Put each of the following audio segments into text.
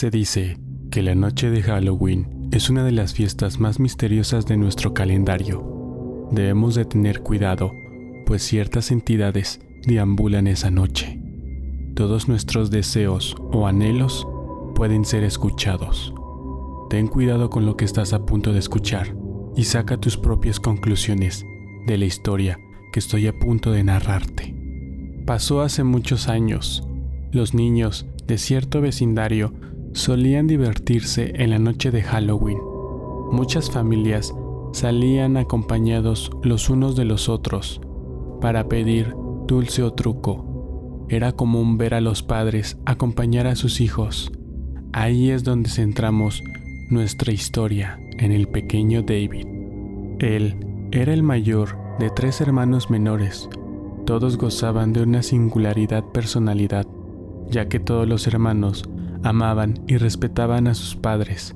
Se dice que la noche de Halloween es una de las fiestas más misteriosas de nuestro calendario. Debemos de tener cuidado, pues ciertas entidades deambulan esa noche. Todos nuestros deseos o anhelos pueden ser escuchados. Ten cuidado con lo que estás a punto de escuchar y saca tus propias conclusiones de la historia que estoy a punto de narrarte. Pasó hace muchos años. Los niños de cierto vecindario solían divertirse en la noche de Halloween. Muchas familias salían acompañados los unos de los otros para pedir dulce o truco. Era común ver a los padres acompañar a sus hijos. Ahí es donde centramos nuestra historia en el pequeño David. Él era el mayor de 3 hermanos menores. Todos gozaban de una singularidad personalidad, ya que todos los hermanos amaban y respetaban a sus padres.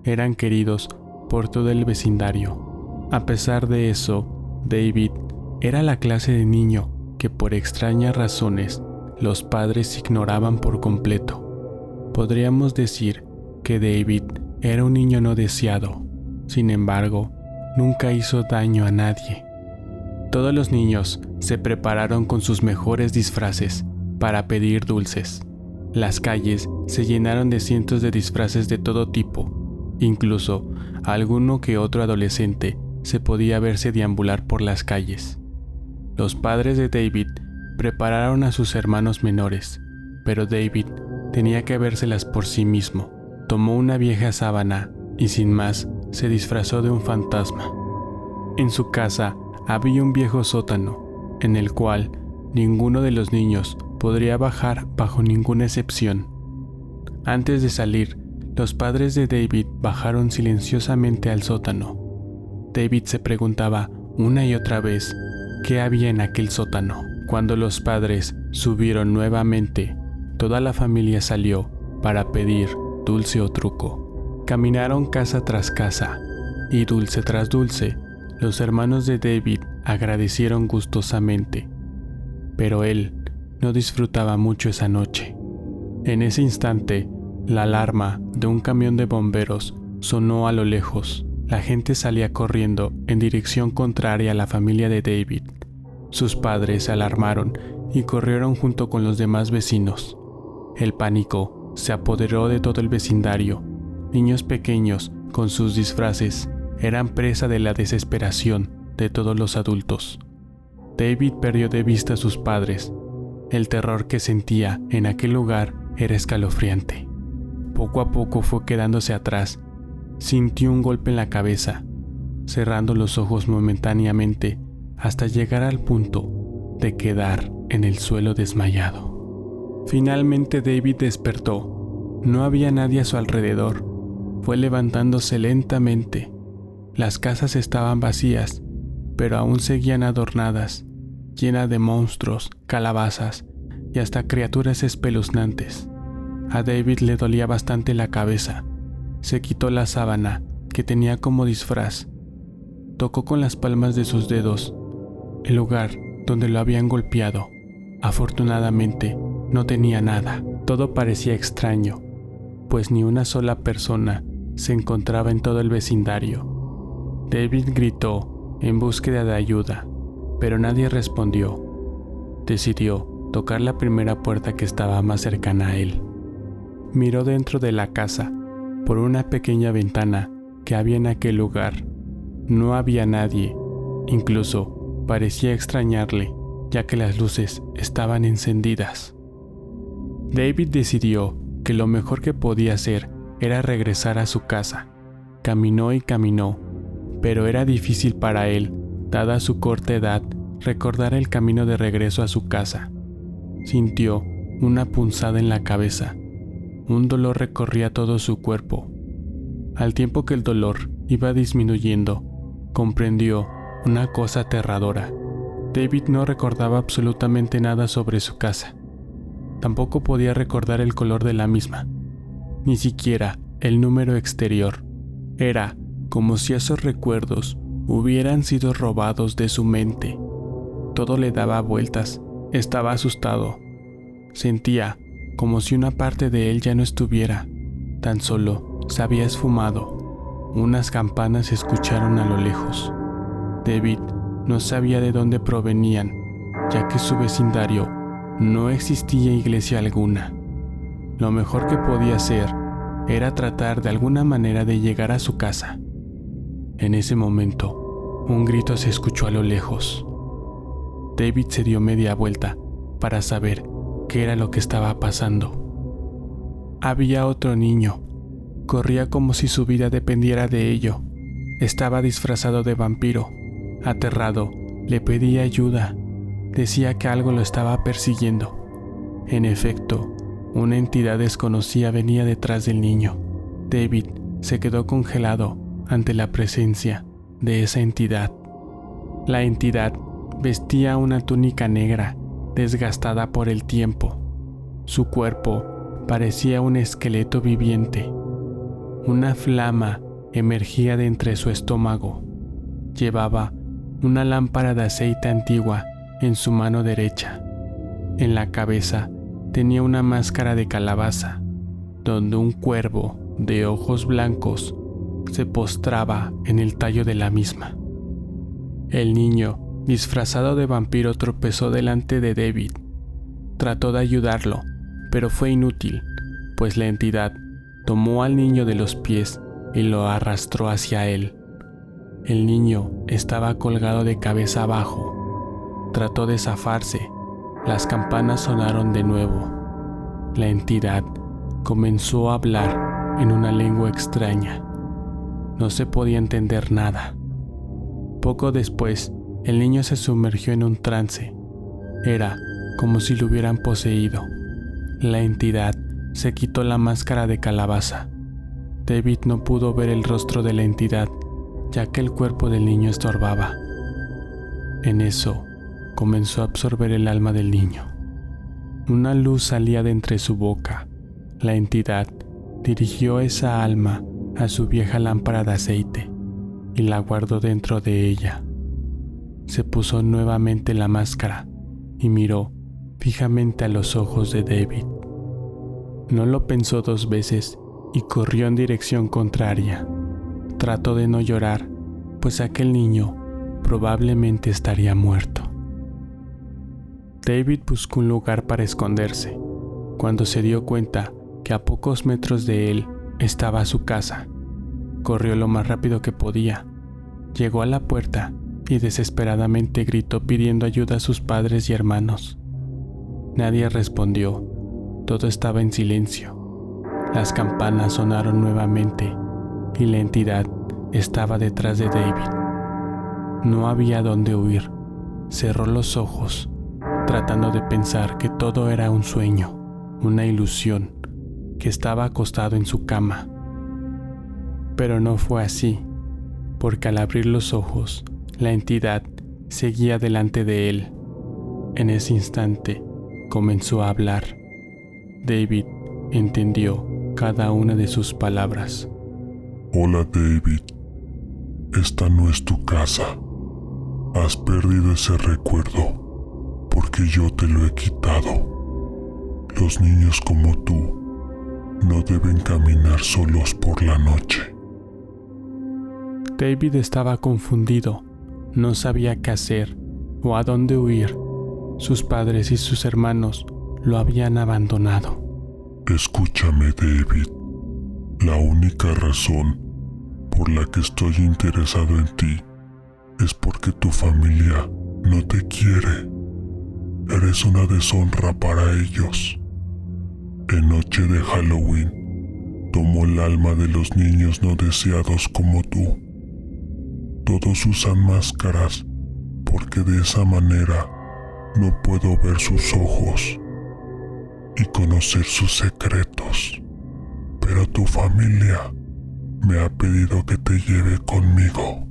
Eran queridos por todo el vecindario. A pesar de eso, David era la clase de niño que por extrañas razones los padres ignoraban por completo. Podríamos decir que David era un niño no deseado. Sin embargo, nunca hizo daño a nadie. Todos los niños se prepararon con sus mejores disfraces para pedir dulces. Las calles se llenaron de cientos de disfraces de todo tipo. Incluso alguno que otro adolescente se podía verse deambular por las calles. Los padres de David prepararon a sus hermanos menores, pero David tenía que vérselas por sí mismo. Tomó una vieja sábana y sin más se disfrazó de un fantasma. En su casa había un viejo sótano, en el cual ninguno de los niños podría bajar bajo ninguna excepción. Antes de salir, los padres de David bajaron silenciosamente al sótano. David se preguntaba una y otra vez qué había en aquel sótano. Cuando los padres subieron nuevamente, toda la familia salió para pedir dulce o truco. Caminaron casa tras casa, y dulce tras dulce, los hermanos de David agradecieron gustosamente. Pero él no disfrutaba mucho esa noche. En ese instante, la alarma de un camión de bomberos sonó a lo lejos. La gente salía corriendo en dirección contraria a la familia de David. Sus padres se alarmaron y corrieron junto con los demás vecinos. El pánico se apoderó de todo el vecindario. Niños pequeños, con sus disfraces, eran presa de la desesperación de todos los adultos. David perdió de vista a sus padres. El terror que sentía en aquel lugar era escalofriante. Poco a poco fue quedándose atrás. Sintió un golpe en la cabeza, cerrando los ojos momentáneamente hasta llegar al punto de quedar en el suelo desmayado. Finalmente David despertó. No había nadie a su alrededor. Fue levantándose lentamente. Las casas estaban vacías, pero aún seguían adornadas, llenas de monstruos, calabazas y hasta criaturas espeluznantes. A David le dolía bastante la cabeza. Se quitó la sábana que tenía como disfraz. Tocó con las palmas de sus dedos el lugar donde lo habían golpeado. Afortunadamente, no tenía nada. Todo parecía extraño, pues ni una sola persona se encontraba en todo el vecindario. David gritó en búsqueda de ayuda, pero nadie respondió. Decidió tocar la primera puerta que estaba más cercana a él. Miró dentro de la casa, por una pequeña ventana que había en aquel lugar. No había nadie. Incluso parecía extrañarle, ya que las luces estaban encendidas. David decidió que lo mejor que podía hacer era regresar a su casa. Caminó y caminó, pero era difícil para él, dada su corta edad, recordar el camino de regreso a su casa. Sintió una punzada en la cabeza. Un dolor recorría todo su cuerpo. Al tiempo que el dolor iba disminuyendo, comprendió una cosa aterradora. David no recordaba absolutamente nada sobre su casa. Tampoco podía recordar el color de la misma, ni siquiera el número exterior. Era como si esos recuerdos hubieran sido robados de su mente. Todo le daba vueltas. Estaba asustado. Sentía como si una parte de él ya no estuviera. tan solo se había esfumado. Unas campanas se escucharon a lo lejos. David no sabía de dónde provenían, ya que su vecindario no existía iglesia alguna. Lo mejor que podía hacer era tratar de alguna manera de llegar a su casa. En ese momento, un grito se escuchó a lo lejos. David se dio media vuelta para saber qué era lo que estaba pasando. Había otro niño. Corría como si su vida dependiera de ello. Estaba disfrazado de vampiro. Aterrado, le pedía ayuda. Decía que algo lo estaba persiguiendo. En efecto, una entidad desconocida venía detrás del niño. David se quedó congelado ante la presencia de esa entidad. La entidad vestía una túnica negra, desgastada por el tiempo. Su cuerpo parecía un esqueleto viviente. Una flama emergía de entre su estómago. Llevaba una lámpara de aceite antigua en su mano derecha. En la cabeza tenía una máscara de calabaza, donde un cuervo de ojos blancos se postraba en el tallo de la misma. El niño, disfrazado de vampiro, tropezó delante de David. Trató de ayudarlo, pero fue inútil, pues la entidad tomó al niño de los pies y lo arrastró hacia él. El niño estaba colgado de cabeza abajo. Trató de zafarse. Las campanas sonaron de nuevo. La entidad comenzó a hablar en una lengua extraña. No se podía entender nada. Poco después, el niño se sumergió en un trance. Era como si lo hubieran poseído. La entidad se quitó la máscara de calabaza. David no pudo ver el rostro de la entidad, ya que el cuerpo del niño estorbaba. En eso, comenzó a absorber el alma del niño. Una luz salía de entre su boca. La entidad dirigió esa alma a su vieja lámpara de aceite y la guardó dentro de ella. Se puso nuevamente la máscara y miró fijamente a los ojos de David. No lo pensó dos veces y corrió en dirección contraria. Trató de no llorar, pues aquel niño probablemente estaría muerto. David buscó un lugar para esconderse. Cuando se dio cuenta que a pocos metros de él estaba su casa, corrió lo más rápido que podía. Llegó a la puerta y desesperadamente gritó pidiendo ayuda a sus padres y hermanos. Nadie respondió. Todo estaba en silencio. Las campanas sonaron nuevamente y la entidad estaba detrás de David. No había dónde huir. Cerró los ojos, tratando de pensar que todo era un sueño, una ilusión, que estaba acostado en su cama. Pero no fue así, porque al abrir los ojos, la entidad seguía delante de él. En ese instante, comenzó a hablar. David entendió cada una de sus palabras. Hola David, esta no es tu casa. Has perdido ese recuerdo porque yo te lo he quitado. Los niños como tú no deben caminar solos por la noche. David estaba confundido. No sabía qué hacer o a dónde huir. Sus padres y sus hermanos lo habían abandonado. Escúchame, David. La única razón por la que estoy interesado en ti es porque tu familia no te quiere. Eres una deshonra para ellos. En noche de Halloween, tomo el alma de los niños no deseados como tú. Todos usan máscaras porque de esa manera no puedo ver sus ojos y conocer sus secretos. Pero tu familia me ha pedido que te lleve conmigo.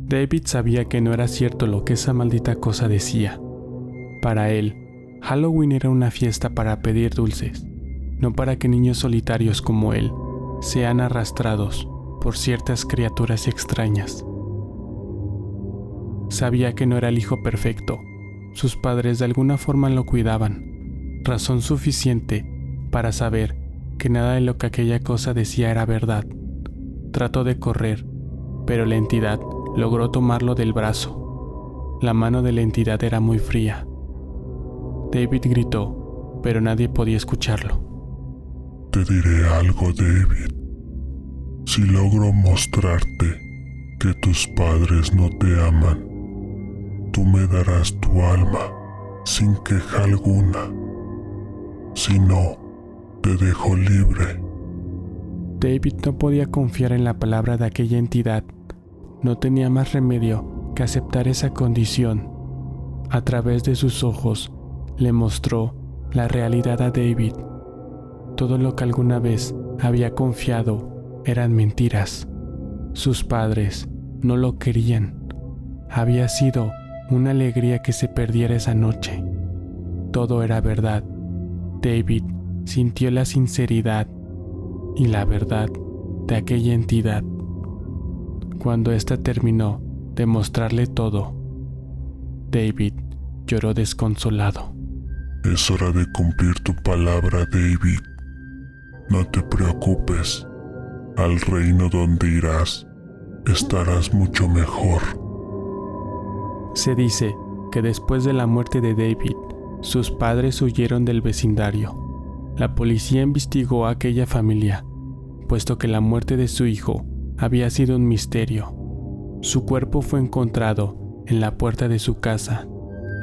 David sabía que no era cierto lo que esa maldita cosa decía. Para él, Halloween era una fiesta para pedir dulces, no para que niños solitarios como él sean arrastrados por ciertas criaturas extrañas. Sabía que no era el hijo perfecto. Sus padres de alguna forma lo cuidaban, razón suficiente para saber que nada de lo que aquella cosa decía era verdad. Trató de correr, pero la entidad logró tomarlo del brazo. La mano de la entidad era muy fría. David gritó, pero nadie podía escucharlo. Te diré algo, David. Si logro mostrarte que tus padres no te aman, tú me darás tu alma sin queja alguna. Si no, te dejo libre. David no podía confiar en la palabra de aquella entidad. No tenía más remedio que aceptar esa condición. A través de sus ojos le mostró la realidad a David. Todo lo que alguna vez había confiado eran mentiras. Sus padres no lo querían. Había sido una alegría que se perdiera esa noche. Todo era verdad. David sintió la sinceridad y la verdad de aquella entidad. Cuando ésta terminó de mostrarle todo, David lloró desconsolado. Es hora de cumplir tu palabra, David. No te preocupes. Al reino donde irás, estarás mucho mejor. Se dice que después de la muerte de David, sus padres huyeron del vecindario. La policía investigó a aquella familia, puesto que la muerte de su hijo había sido un misterio. Su cuerpo fue encontrado en la puerta de su casa,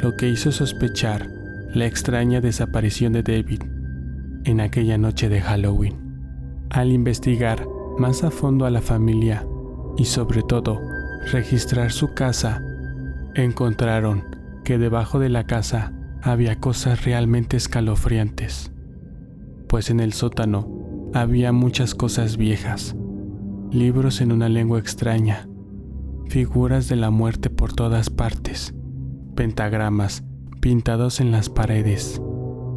lo que hizo sospechar la extraña desaparición de David en aquella noche de Halloween. Al investigar más a fondo a la familia y sobre todo registrar su casa, encontraron que debajo de la casa había cosas realmente escalofriantes, pues en el sótano había muchas cosas viejas, libros en una lengua extraña, figuras de la muerte por todas partes, pentagramas pintados en las paredes,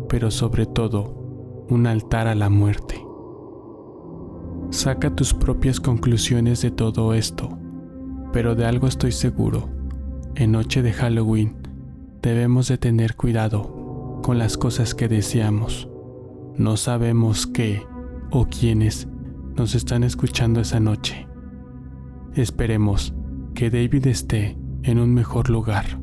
pero sobre todo un altar a la muerte. Saca tus propias conclusiones de todo esto, pero de algo estoy seguro: en noche de Halloween debemos de tener cuidado con las cosas que deseamos. No sabemos qué o quiénes nos están escuchando esa noche. Esperemos que David esté en un mejor lugar.